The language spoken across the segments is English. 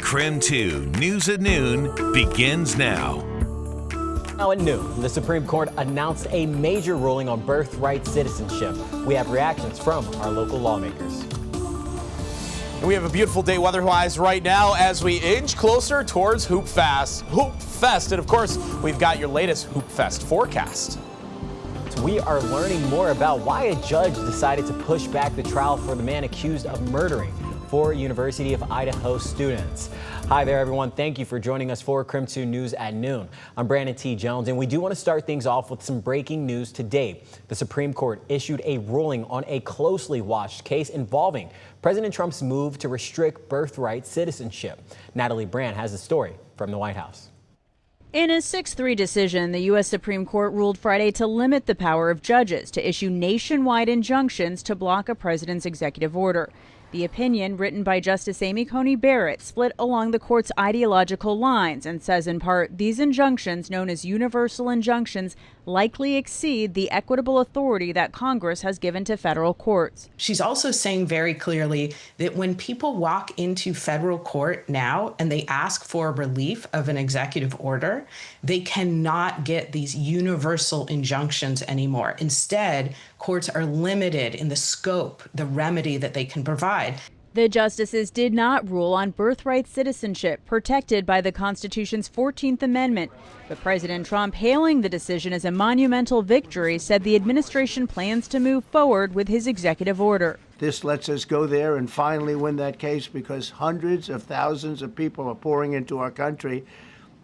KREM 2 News at Noon begins now. Now at noon, the Supreme Court announced a major ruling on birthright citizenship. We have reactions from our local lawmakers. And we have a beautiful day weather-wise right now as we inch closer towards Hoopfest. And of course, we've got your latest Hoopfest forecast. We are learning more about why a judge decided to push back the trial for the man accused of murdering 4 University of Idaho students. Hi there, everyone. Thank you for joining us for KREM 2 News at Noon. I'm Brandon T. Jones, and we do want to start things off with some breaking news today. The Supreme Court issued a ruling on a closely watched case involving President Trump's move to restrict birthright citizenship. Natalie Brand has the story from the White House. In a 6-3 decision, the U.S. Supreme Court ruled Friday to limit the power of judges to issue nationwide injunctions to block a president's executive order. The opinion, written by Justice Amy Coney Barrett, split along the court's ideological lines and says in part, these injunctions, known as universal injunctions, likely exceed the equitable authority that Congress has given to federal courts. She's also saying very clearly that when people walk into federal court now and they ask for relief of an executive order, they cannot get these universal injunctions anymore. Instead, courts are limited in the scope, the remedy that they can provide. The justices did not rule on birthright citizenship protected by the Constitution's 14th Amendment. But President Trump, hailing the decision as a monumental victory, said the administration plans to move forward with his executive order. This lets us go there and finally win that case because hundreds of thousands of people are pouring into our country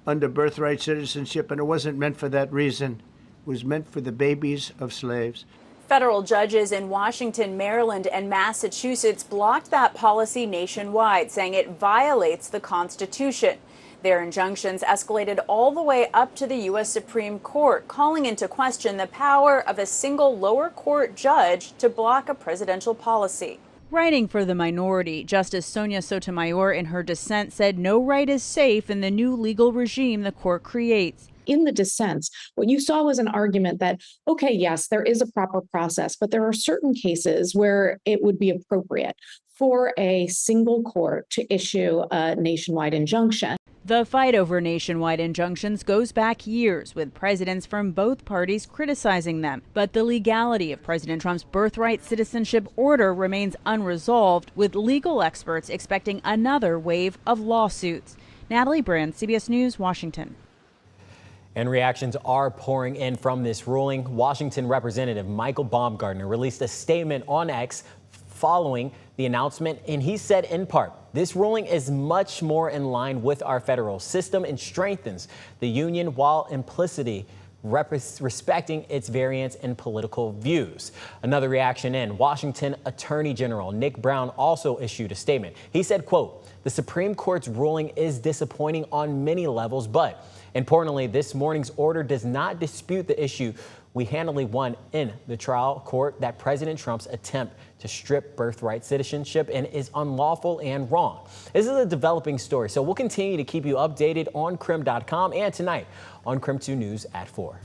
under birthright citizenship, and it wasn't meant for that reason. It was meant for the babies of slaves. Federal judges in Washington, Maryland, and Massachusetts blocked that policy nationwide, saying it violates the Constitution. Their injunctions escalated all the way up to the U.S. Supreme Court, calling into question the power of a single lower court judge to block a presidential policy. Writing for the minority, Justice Sonia Sotomayor in her dissent said no right is safe in the new legal regime the court creates. In the dissents, what you saw was an argument that, okay, yes, there is a proper process, but there are certain cases where it would be appropriate for a single court to issue a nationwide injunction. The fight over nationwide injunctions goes back years, with presidents from both parties criticizing them. But the legality of President Trump's birthright citizenship order remains unresolved, with legal experts expecting another wave of lawsuits. Natalie Brand, CBS News, Washington. And reactions are pouring in from this ruling. Washington Representative Michael Baumgartner released a statement on X following the announcement, and he said in part, this ruling is much more in line with our federal system and strengthens the union while implicitly respecting its variance in political views. Another reaction in, Washington Attorney General Nick Brown also issued a statement. He said, quote, the Supreme Court's ruling is disappointing on many levels, but importantly, this morning's order does not dispute the issue we handily won in the trial court that President Trump's attempt to strip birthright citizenship and is unlawful and wrong. This is a developing story, so we'll continue to keep you updated on KREM.com and tonight on KREM 2 News at 4.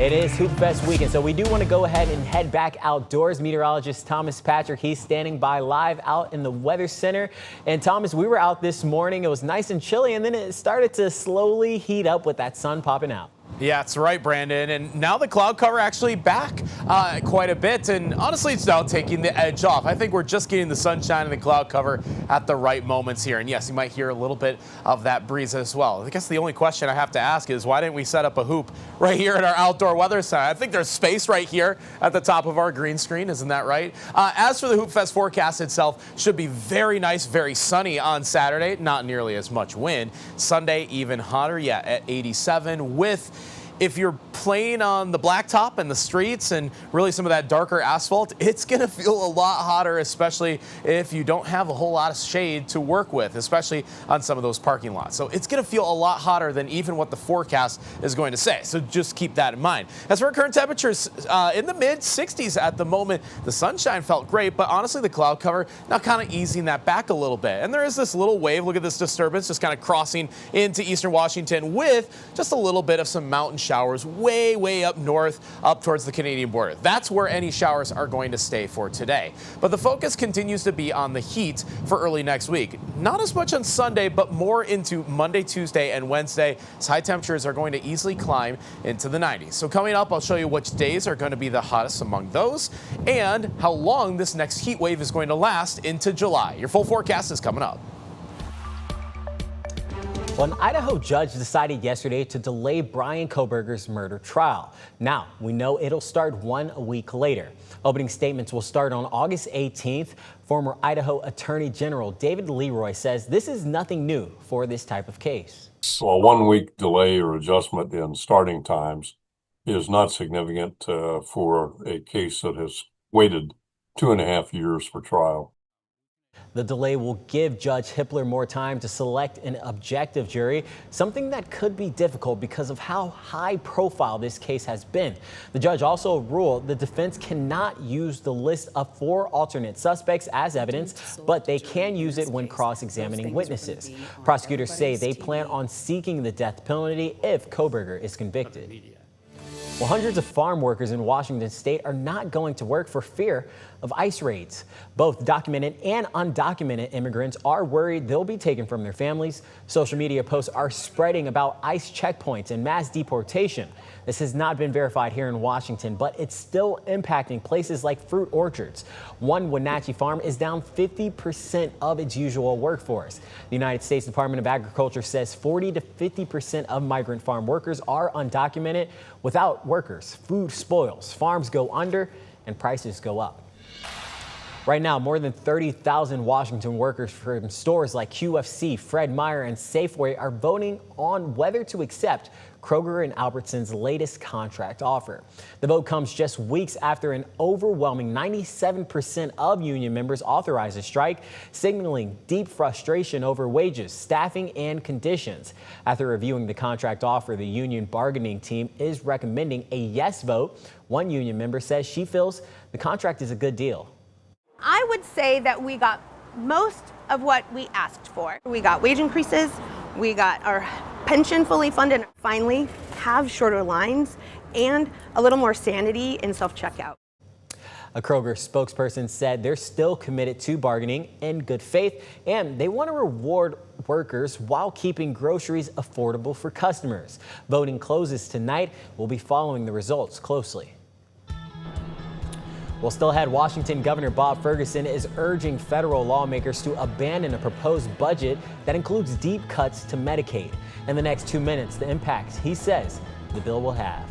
It is Hoopfest weekend, so we do want to go ahead and head back outdoors. Meteorologist Thomas Patrick, he's standing by live out in the Weather Center. And Thomas, we were out this morning. It was nice and chilly, and then it started to slowly heat up with that sun popping out. Yeah, that's right, Brandon. And now the cloud cover actually back quite a bit. And honestly, it's now taking the edge off. I think we're just getting the sunshine and the cloud cover at the right moments here. And yes, you might hear a little bit of that breeze as well. I guess the only question I have to ask is why didn't we set up a hoop right here at our outdoor weather center? I think there's space right here at the top of our green screen. Isn't that right? As for the Hoopfest forecast itself, should be very nice, very sunny on Saturday. Not nearly as much wind. Sunday, even hotter, yeah, at 87 with if you're playing on the blacktop and the streets and really some of that darker asphalt, it's going to feel a lot hotter, especially if you don't have a whole lot of shade to work with, especially on some of those parking lots. So it's going to feel a lot hotter than even what the forecast is going to say. So just keep that in mind. As for current temperatures, in the mid 60s at the moment, the sunshine felt great, but honestly, the cloud cover now kind of easing that back a little bit. And there is this little wave. Look at this disturbance just kind of crossing into eastern Washington with just a little bit of some mountain showers way up north, up towards the Canadian border. That's where any showers are going to stay for today. But the focus continues to be on the heat for early next week. Not as much on Sunday, but more into Monday, Tuesday, and Wednesday, as high temperatures are going to easily climb into the 90s. So coming up, I'll show you which days are going to be the hottest among those and how long this next heat wave is going to last into July. Your full forecast is coming up. Well, an Idaho judge decided yesterday to delay Brian Kohberger's murder trial. Now, we know it'll start 1 week later. Opening statements will start on August 18th. Former Idaho Attorney General David Leroy says this is nothing new for this type of case. So a 1 week delay or adjustment in starting times is not significant for a case that has waited 2.5 years for trial. The delay will give Judge Hippler more time to select an objective jury, something that could be difficult because of how high profile this case has been. The judge also ruled the defense cannot use the list of 4 alternate suspects as evidence, but they can use it when cross-examining witnesses. Prosecutors say they plan on seeking the death penalty if Kohberger is convicted. Well, hundreds of farm workers in Washington state are not going to work for fear of ICE raids. Both documented and undocumented immigrants are worried they'll be taken from their families. Social media posts are spreading about ICE checkpoints and mass deportation. This has not been verified here in Washington, but it's still impacting places like fruit orchards. One Wenatchee farm is down 50% of its usual workforce. The United States Department of Agriculture says 40 to 50% of migrant farm workers are undocumented. Without workers, food spoils, farms go under, and prices go up. Right now, more than 30,000 Washington workers from stores like QFC, Fred Meyer, and Safeway are voting on whether to accept Kroger and Albertsons' latest contract offer. The vote comes just weeks after an overwhelming 97% of union members authorized a strike, signaling deep frustration over wages, staffing, and conditions. After reviewing the contract offer, the union bargaining team is recommending a yes vote. One union member says she feels the contract is a good deal. I would say that we got most of what we asked for. We got wage increases, we got our pension fully funded, finally have shorter lines, and a little more sanity in self-checkout. A Kroger spokesperson said they're still committed to bargaining in good faith, and they want to reward workers while keeping groceries affordable for customers. Voting closes tonight. We'll be following the results closely. Well, still ahead, Washington Governor Bob Ferguson is urging federal lawmakers to abandon a proposed budget that includes deep cuts to Medicaid. In the next 2 minutes, the impact he says the bill will have.